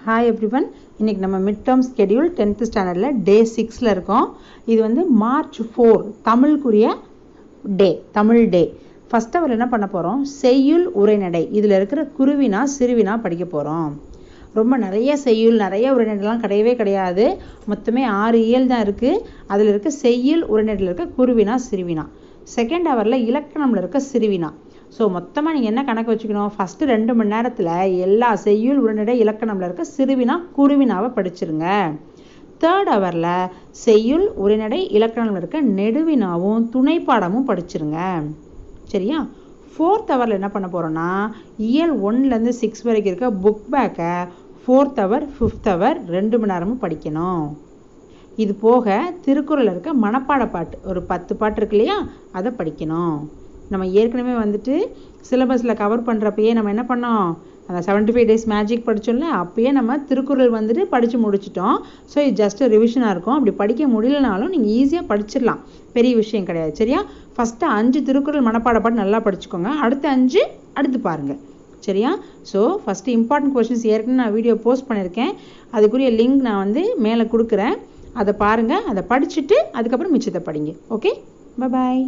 Hi everyone, இன்னைக்கு நம்ம midterm schedule 10th standardல day 6ல இருக்கோம். இது வந்து March 4 தமிழுக்குரிய டே, தமிழ் டே. ஃபர்ஸ்ட் அவர் என்ன பண்ண போறோம்? செய்யுள் உரைநடை. இதுல இருக்கிற குருவினா சிறுவினா படிக்க போறோம். ரொம்ப நிறைய செய்யுள் நிறைய உரைநடைலாம் கிடையவே கிடையாது. மொத்தமே 6 இயல் தான் இருக்கு. அதுல இருக்க செய்யுள் உரைநடையில இருக்க குருவினா சிறுவினா. செகண்ட் ஹவர்ல இலக்கணம்ல இருக்க சிறுவினா. ஸோ மொத்தமாக நீங்கள் என்ன கணக்கு வச்சுக்கணும்? ஃபஸ்ட்டு 2 மணி நேரத்தில் எல்லா செய்யுள் உரைநடை இலக்கணம்ல இருக்க சிறுவினா குருவினாவை படிச்சிருங்க. தேர்ட் ஹவரில் செய்யுள் உரைநடை இலக்கணம்ல இருக்க நெடுவினாவும் துணைப்பாடமும் படிச்சிருங்க. சரியா? ஃபோர்த் ஹவரில் என்ன பண்ண போகிறோன்னா இயல் 1லேருந்து 6 வரைக்கும் இருக்க புக் பேக்கை 4th ஹவர் 5th ஹவர் 2 மணி நேரமும் படிக்கணும். இது போக திருக்குறள் இருக்க மனப்பாட பாட்டு ஒரு 10 பாட்டு இருக்கு இல்லையா, அதை படிக்கணும். நம்ம ஏற்கனவே வந்துட்டு சிலபஸில் கவர் பண்ணுறப்பயே நம்ம என்ன பண்ணோம்? அந்த 75 days மேஜிக் படித்தோம்ல, அப்பயே நம்ம திருக்குறள் வந்துட்டு படித்து முடிச்சிட்டோம். ஸோ இது ஜஸ்ட் ரிவிஷனாக இருக்கும். அப்படி படிக்க முடியலனாலும் நீங்கள் ஈஸியாக படிச்சிடலாம், பெரிய விஷயம் கிடையாது. சரியா? ஃபஸ்ட்டு 5 திருக்குறள் மனப்பாட பாட்டு நல்லா படிச்சுக்கோங்க. அடுத்த 5 அடுத்து பாருங்கள். சரியா? ஸோ ஃபஸ்ட்டு இம்பார்ட்டன்ட் கொஷின்ஸ் ஏற்கனவே நான் வீடியோ போஸ்ட் பண்ணியிருக்கேன். அதுக்குரிய லிங்க் நான் வந்து மேலே கொடுக்குறேன். அதை பாருங்கள், அதை படிச்சுட்டு அதுக்கப்புறம் மிச்சத்தை படிங்க. ஓகே, பாய்.